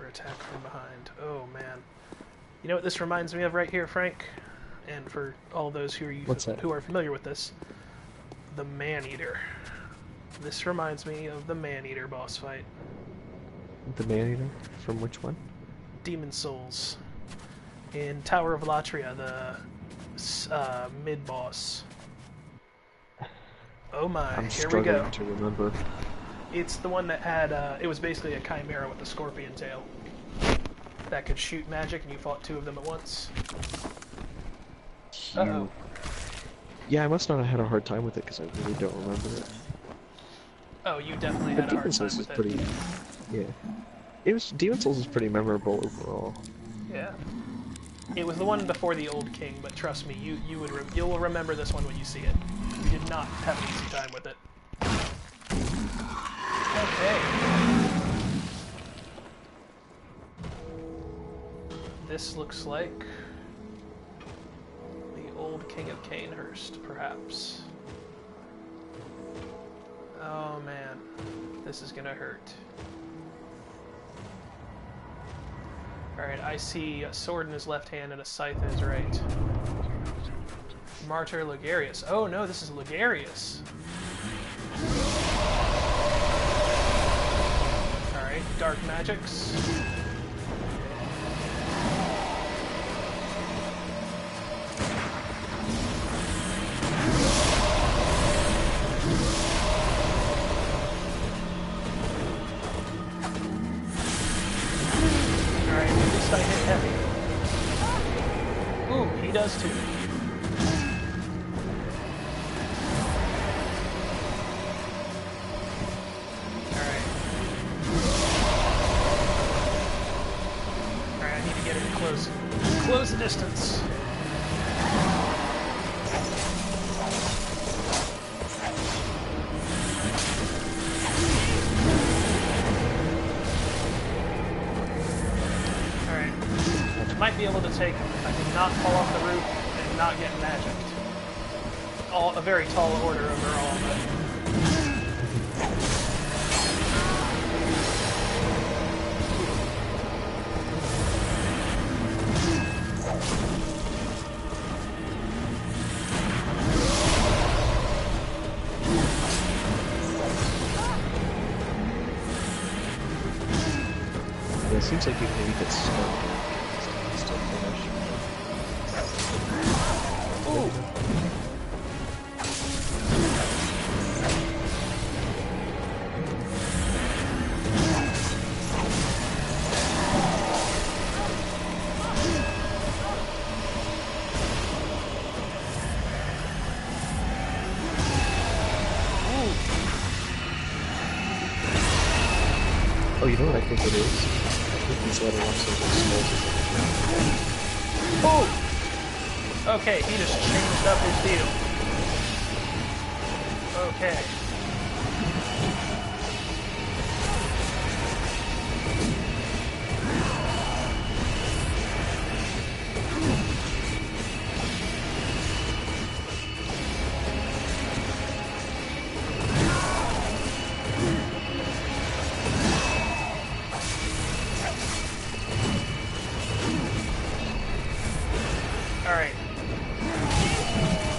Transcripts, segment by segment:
attack from behind. Oh man. You know what this reminds me of right here, Frank? And for all those who are familiar with this, the Man-Eater. This reminds me of the Man-Eater boss fight. The Man-Eater? From which one? Demon Souls. In Tower of Latria, the mid-boss. Oh my, here we go. I'm struggling to remember. It's the one that had, it was basically a chimera with a scorpion tail. That could shoot magic and you fought two of them at once. Uh-oh. Yeah, I must not have had a hard time with it because I really don't remember it. Oh, you definitely had a hard time with it. Yeah. Demon Souls is pretty memorable overall. Yeah. It was the one before the Old King, but trust me, you'll remember this one when you see it. You did not have an easy time with it. Okay. This looks like the old King of Canehurst, perhaps. Oh man, this is gonna hurt. Alright, I see a sword in his left hand and a scythe in his right. Martyr Logarius. Oh no, this is Logarius. Alright, dark magics. Alright, at least I hit heavy. Ooh, he does too. Close the distance. Alright. Might be able to take him if I can not fall off the roof and not get magicked. A very tall order overall, but... It seems like you maybe get stuck. Still finish. Ooh! Oh, you know what I think it is? He's letting off some skulls. Oh! Okay, he just changed up his deal. Okay. Alright.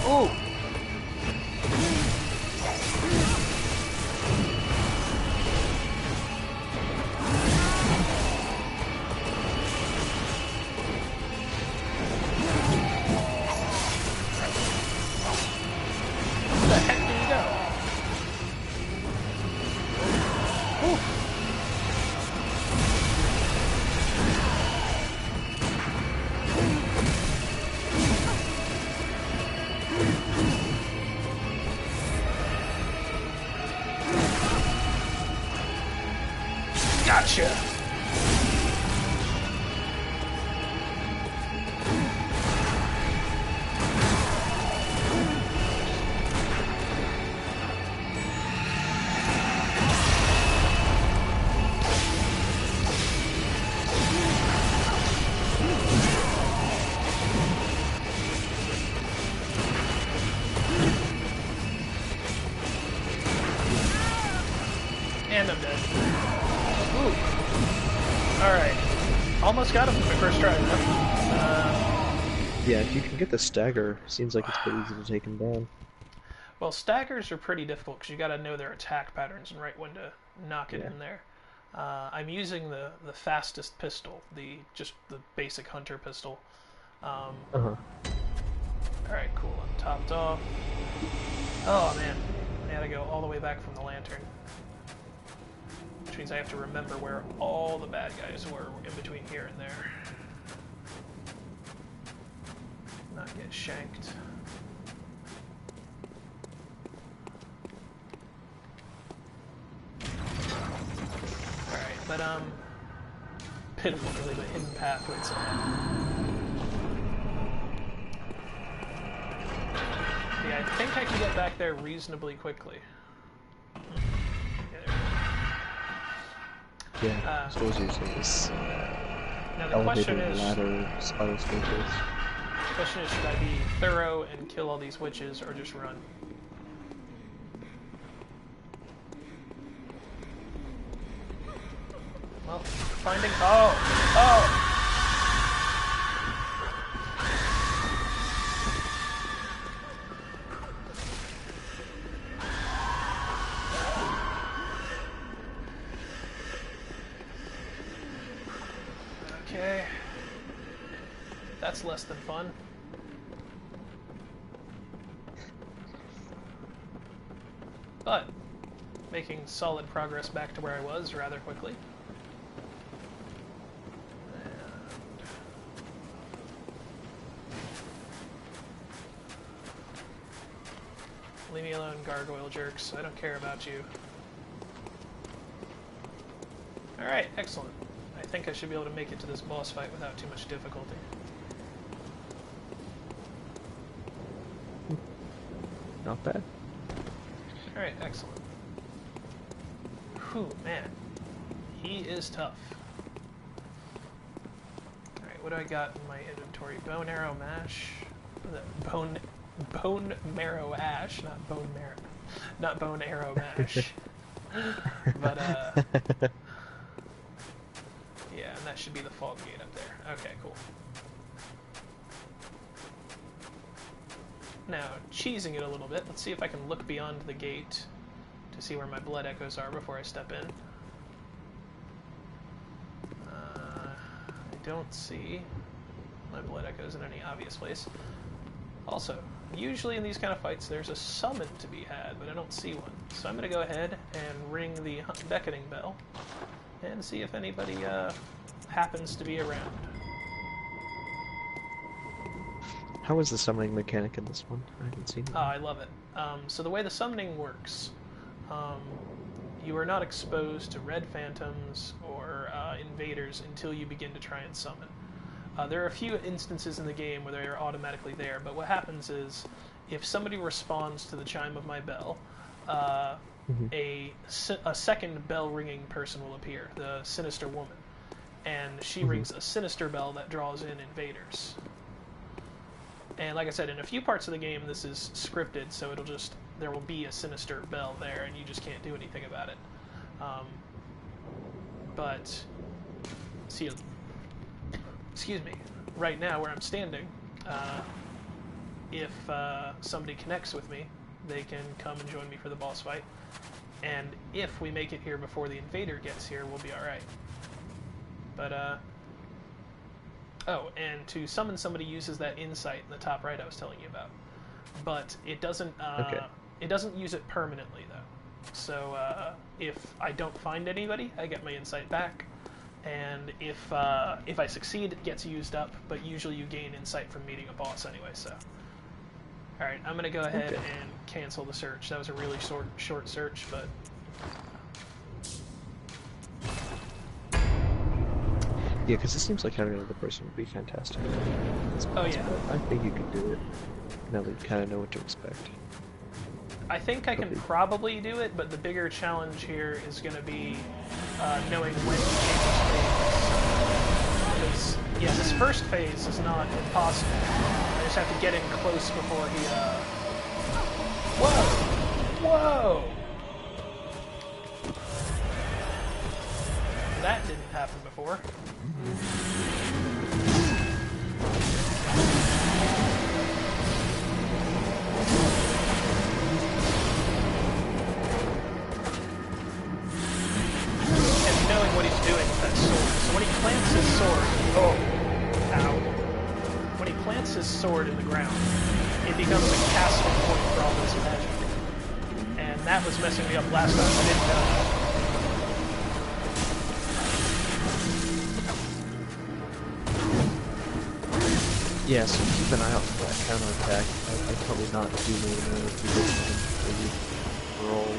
Ooh! Where the heck did he go? Ooh! Gotcha! And I'm dead. Ooh. Alright. Almost got him for my first try, though. Yeah, if you can get the stagger, seems like it's pretty easy to take him down. Well, staggers are pretty difficult because you got to know their attack patterns and right when to knock it in there. I'm using the fastest pistol, just the basic hunter pistol. Alright, cool. I'm topped off. Oh, man. I gotta go all the way back from the lantern. Which means I have to remember where all the bad guys were in between here and there. Not get shanked. Alright, but pitiful to leave a hidden path with yeah, I think I can get back there reasonably quickly. Yeah, so those are this now the question is, ladder, spiral staircase. The question is, should I be thorough and kill all these witches, or just run? Well, finding... Oh! Oh! Okay. That's less than fun. But, making solid progress back to where I was rather quickly. Leave me alone, gargoyle jerks. I don't care about you. Alright, excellent. I think I should be able to make it to this boss fight without too much difficulty. Not bad. Alright, excellent. Whew, man. He is tough. Alright, what do I got in my inventory? Bone arrow mash? Bone marrow ash, not bone marrow. Not bone arrow mash. But, yeah, and that should be the fog gate up there. Okay, cool. Now, cheesing it a little bit, let's see if I can look beyond the gate to see where my blood echoes are before I step in. I don't see my blood echoes in any obvious place. Also, usually in these kind of fights there's a summon to be had, but I don't see one. So I'm going to go ahead and ring the beckoning bell and see if anybody happens to be around. How is the summoning mechanic in this one? I haven't seen it. Oh, I love it. So the way the summoning works, you are not exposed to red phantoms or invaders until you begin to try and summon. There are a few instances in the game where they are automatically there, but what happens is, if somebody responds to the chime of my bell, a second bell-ringing person will appear, the Sinister Woman, and she rings a sinister bell that draws in invaders. And like I said, in a few parts of the game this is scripted, so there will be a sinister bell there, and you just can't do anything about it. But, see, excuse me, right now where I'm standing, if somebody connects with me, they can come and join me for the boss fight. And if we make it here before the invader gets here, we'll be alright. But, oh, and to summon somebody uses that insight in the top right I was telling you about. But it doesn't, it doesn't use it permanently, though. So, if I don't find anybody, I get my insight back. And if I succeed, it gets used up, but usually you gain insight from meeting a boss anyway, so. Alright, I'm gonna go ahead and cancel the search. That was a really short search, but... Yeah, because it seems like having another person would be fantastic. Oh yeah. I think you can do it, now that you kind of know what to expect. I think I can probably do it, but the bigger challenge here is going to be knowing when to change his phase. Because, yeah, this first phase is not impossible. I just have to get in close before he, Whoa! Whoa! That didn't happen. happened before. And knowing what he's doing with that sword. So when he plants his sword... Oh! Ow. When he plants his sword in the ground, it becomes a casting point for all this magic. And that was messing me up last time. I didn't know. Yeah, so keep an eye out for that counterattack. I'd probably not do more than if you did roll.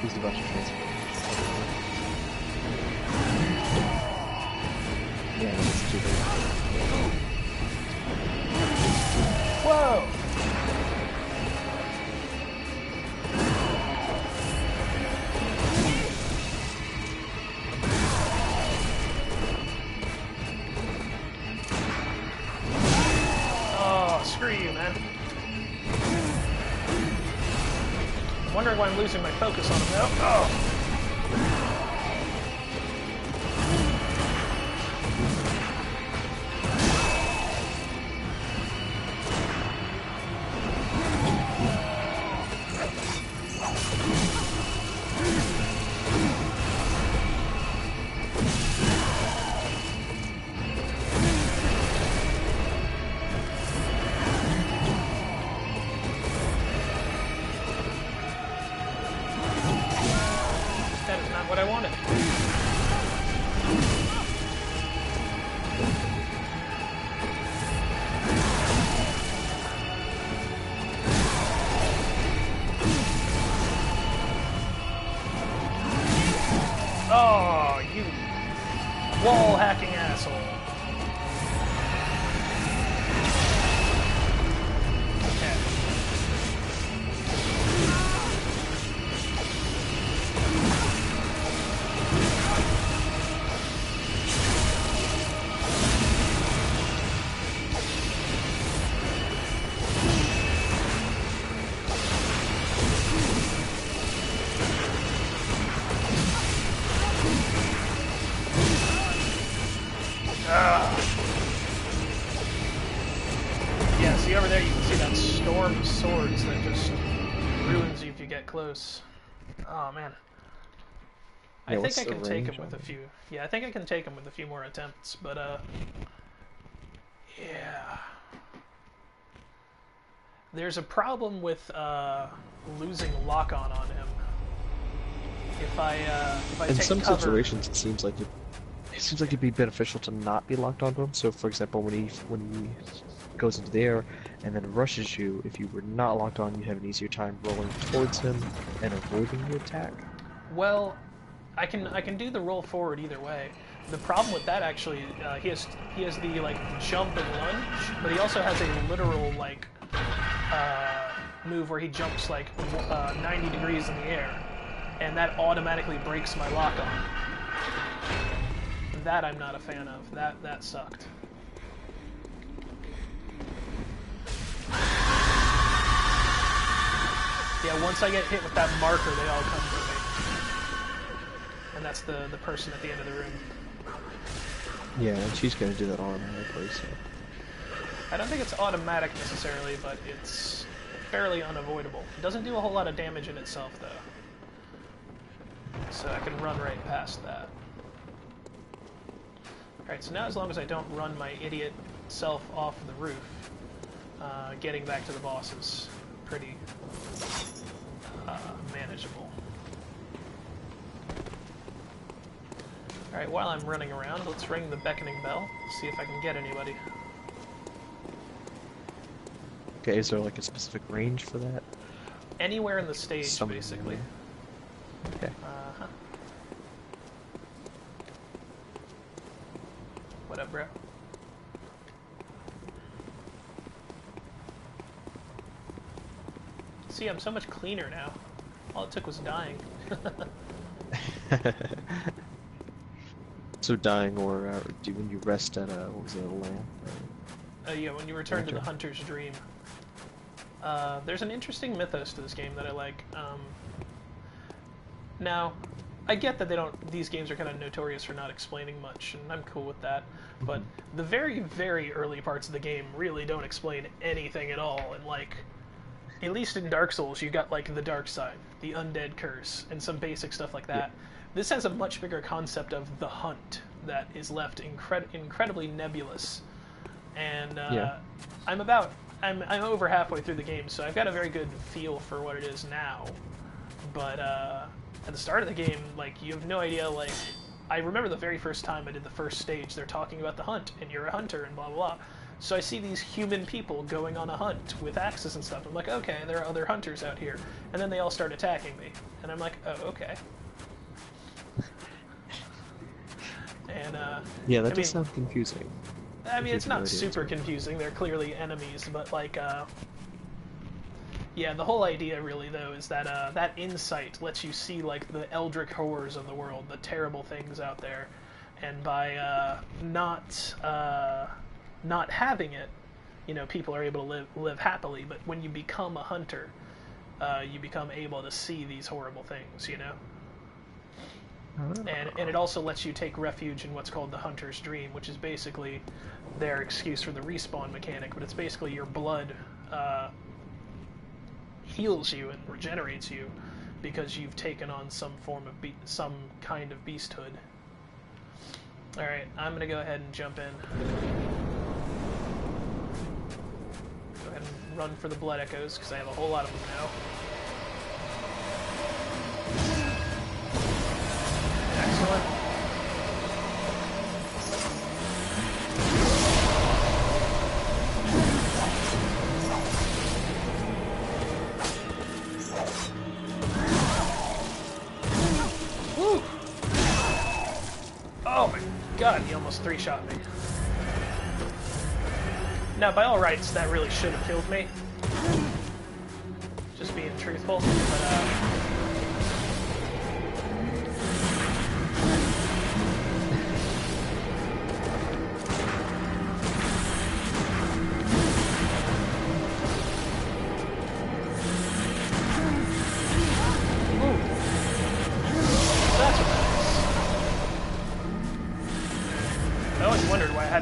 He's about to transfer. Yeah, that's too big. Whoa! Oh, screw you, man. I'm wondering why I'm losing my focus on him now. Oh! That is not what I wanted. Oh, you wall hacking asshole. Okay. Yeah, see over there you can see that storm of swords that just ruins you if you get close. Oh man. I think I can take him with a few. Yeah, I think I can take him with a few more attempts, but yeah. There's a problem with losing lock-on him. If I in take some cover, situations, it seems like it'd be beneficial to not be locked onto him. So, for example, when he goes into the air and then rushes you, if you were not locked on, you have an easier time rolling towards him and avoiding the attack. well, I can do the roll forward either way. The problem with that actually, he has the like jump and lunge, but he also has a literal like move where he jumps like 90 degrees in the air, and that automatically breaks my lock on. That I'm not a fan of. That sucked. Yeah, once I get hit with that marker, they all come to me. And that's the person at the end of the room. Yeah, and she's going to do that automatically, so... I don't think it's automatic necessarily, but it's fairly unavoidable. It doesn't do a whole lot of damage in itself, though. So I can run right past that. Alright, so now as long as I don't run my idiot self off the roof, getting back to the boss is pretty manageable. Alright, while I'm running around, let's ring the beckoning bell, see if I can get anybody. Okay, is there like a specific range for that? Anywhere in the stage, basically. Okay. What up, bro? See, I'm so much cleaner now. All it took was dying. So dying or do when you rest at a what was it, a lamp? Yeah, when you return to the Hunter's Dream. There's an interesting mythos to this game that I like. Now, I get that these games are kind of notorious for not explaining much, and I'm cool with that. But the very, very early parts of the game really don't explain anything at all. And like, at least in Dark Souls, you got like the dark side, the undead curse, and some basic stuff like that. Yeah. This has a much bigger concept of the hunt that is left incredibly nebulous. And I'm over halfway through the game, so I've got a very good feel for what it is now. But at the start of the game, like, you have no idea. Like, I remember the very first time I did the first stage, they're talking about the hunt, and you're a hunter, and blah blah blah. So I see these human people going on a hunt with axes and stuff. I'm like, okay, there are other hunters out here. And then they all start attacking me, and I'm like, oh, okay. And yeah, that does sound confusing. I mean, it's not super confusing. They're clearly enemies, but like, yeah, the whole idea really though is that that insight lets you see like the eldritch horrors of the world, the terrible things out there, and by not having it, you know, people are able to live happily. But when you become a hunter, you become able to see these horrible things, you know. And it also lets you take refuge in what's called the Hunter's Dream, which is basically their excuse for the respawn mechanic, but it's basically your blood heals you and regenerates you because you've taken on some form of some kind of beasthood. Alright, I'm gonna go ahead and jump in. Go ahead and run for the blood echoes, because I have a whole lot of them now. Excellent. Woo! Oh my god, he almost three-shot me. Now, by all rights, that really should have killed me. Just being truthful, but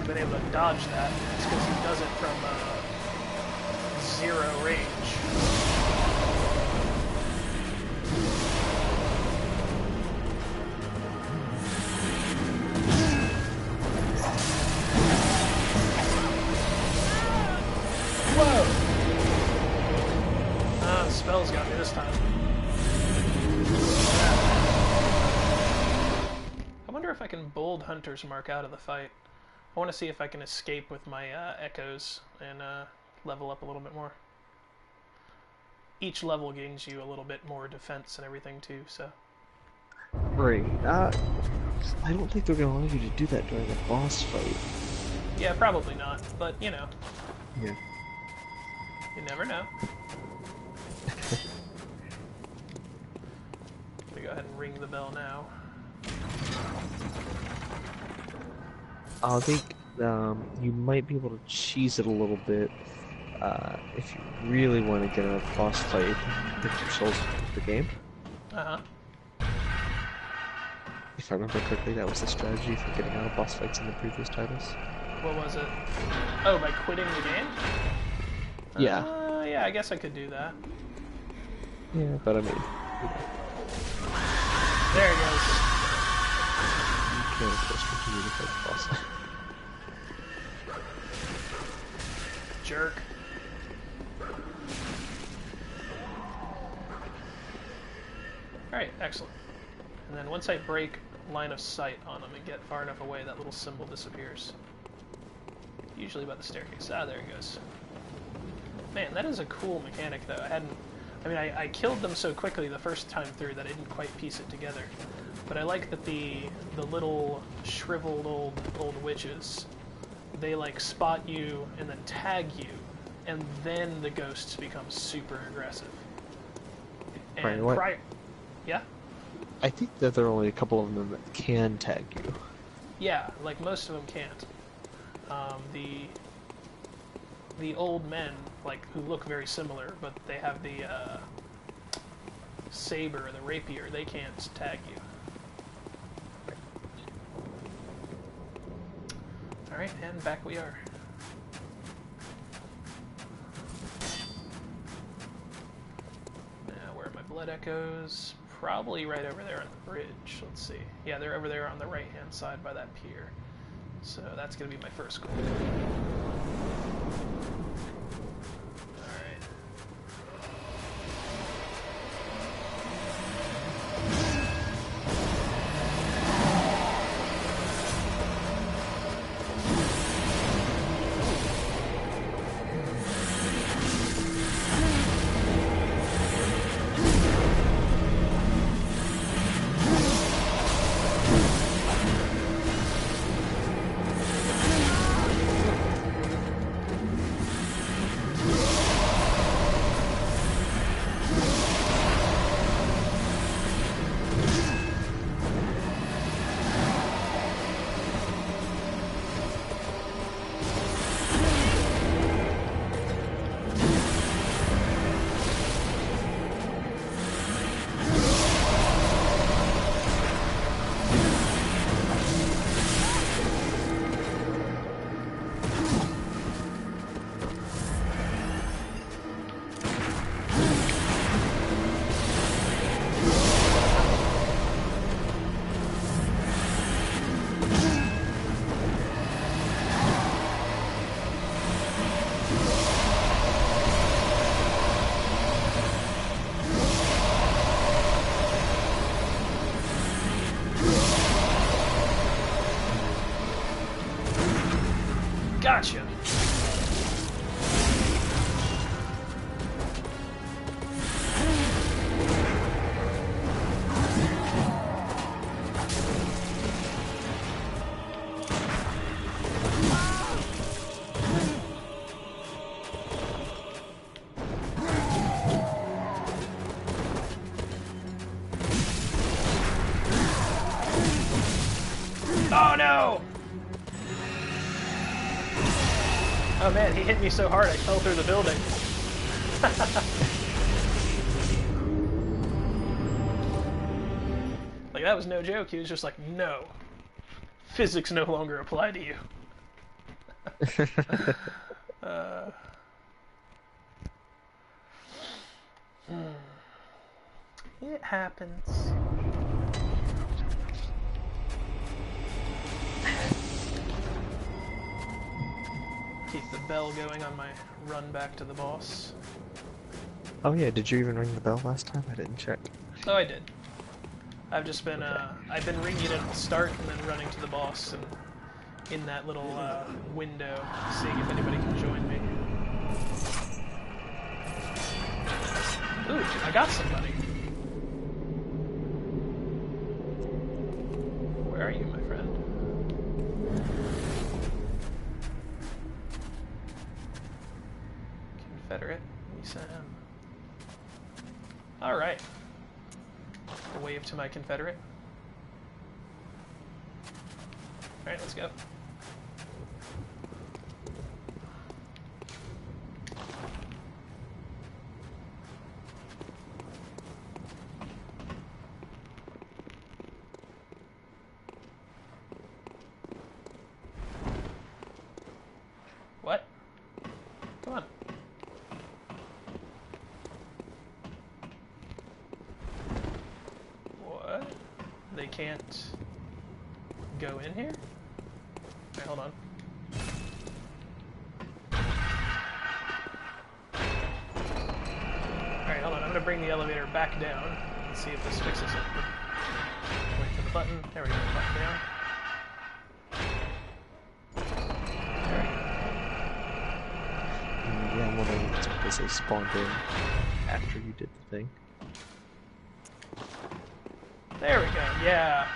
been able to dodge that. It's because he does it from zero range. Whoa! The spells got me this time. I wonder if I can bold Hunter's Mark out of the fight. I want to see if I can escape with my echoes and level up a little bit more. Each level gains you a little bit more defense and everything too, so. Right. I don't think they're going to allow you to do that during a boss fight. Yeah, probably not, but you know. Yeah. You never know. I'm gonna go ahead and ring the bell now. I think you might be able to cheese it a little bit if you really want to get a boss fight with your souls the game. Uh-huh. If I remember correctly, that was the strategy for getting out of boss fights in the previous titles. What was it? Oh, by quitting the game? Yeah. Yeah, I guess I could do that. Yeah, but I mean, there it goes. You can, of course, continue to fight the boss. Jerk. Alright, excellent. And then once I break line of sight on them and get far enough away, that little symbol disappears. Usually by the staircase. Ah, there it goes. Man, that is a cool mechanic, though. I killed them so quickly the first time through that I didn't quite piece it together. But I like that the little shriveled old witches, they like spot you and then tag you, and then the ghosts become super aggressive. And yeah? I think that there are only a couple of them that can tag you. Yeah, like most of them can't. The old men, like, who look very similar, but they have the saber or the rapier, they can't tag you. Alright, and back we are. Now, where are my blood echoes? Probably right over there on the bridge. Let's see. Yeah, they're over there on the right-hand side by that pier. So that's going to be my first goal. Gotcha! Oh no! Oh man, he hit me so hard I fell through the building. Like, that was no joke. He was just like, no. Physics no longer apply to you. It happens. Keep the bell going on my run back to the boss. Oh yeah, did you even ring the bell last time? I didn't check. Oh, I did. I've just been, I've been ringing it at the start and then running to the boss and in that little window, seeing if anybody can join me. Ooh, I got somebody. Where are you, my friend? Confederate, Sam. Alright. A wave to my Confederate. Alright, let's go. What? Come on. What? They can't go in here? Wait, hold on. Alright, hold on. I'm gonna bring the elevator back down and see if this fixes it. Wait for the button. There we go. Back down. Yeah, I'm wondering if it's because they spawned in after you did the thing. There we go. Yeah.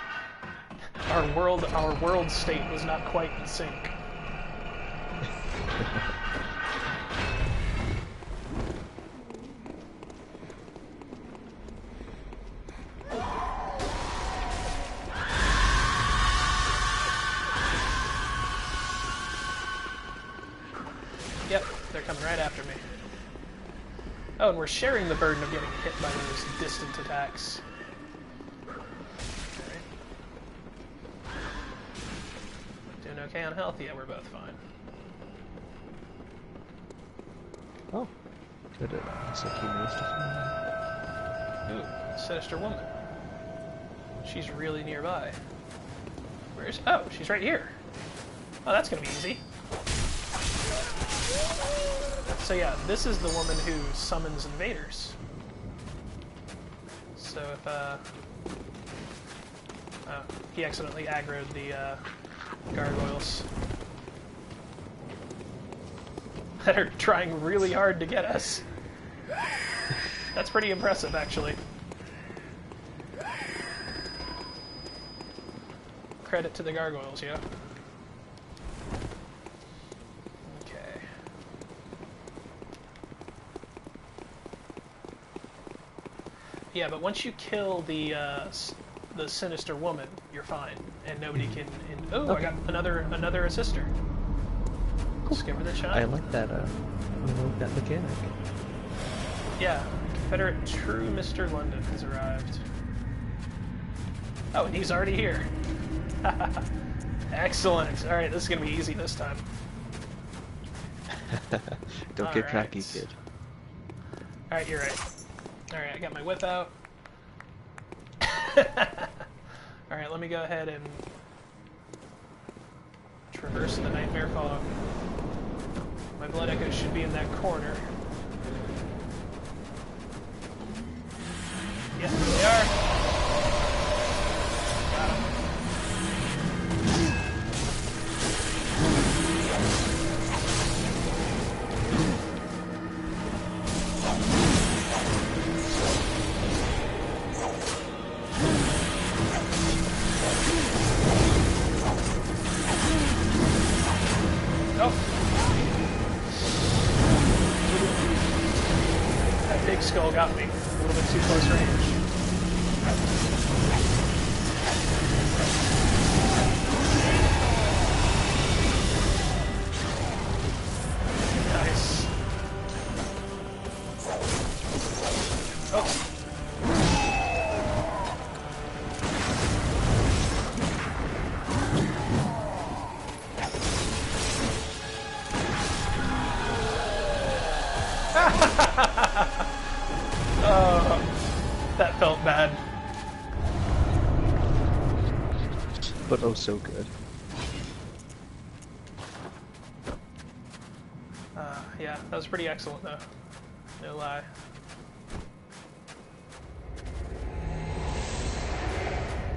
Our world state was not quite in sync. after me. Oh, and we're sharing the burden of getting hit by those distant attacks. Alright. Doing okay on health? Yeah, we're both fine. Oh. Good. Looks like he managed to find. Ooh, sinister woman. She's really nearby. Where's... Oh, she's right here. Oh, that's gonna be easy. So yeah, this is the woman who summons invaders. So if, oh, he accidentally aggroed the, gargoyles. That are trying really hard to get us. That's pretty impressive, actually. Credit to the gargoyles, yeah. Okay. Yeah, but once you kill the sinister woman, you're fine, and nobody can. Oh, okay. I got another assister. Cool. Discover the shot. I like that mechanic. Yeah, Confederate True Mr. London has arrived. Oh, and he's already here. Excellent. All right, this is gonna be easy this time. Don't get cocky, kid. All right, you're right. All right, I got my whip out. All right, let me go ahead and traverse the nightmare fog. My blood echoes should be in that corner. Yep, there they are. Got them. Skull got me a little bit too close range. Nice. Oh. That felt bad. But oh so good. Yeah, that was pretty excellent though. No lie.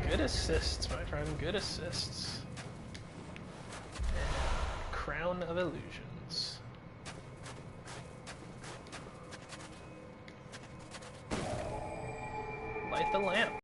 Good assists, my friend. Good assists. And Crown of Illusions. Light the lamp.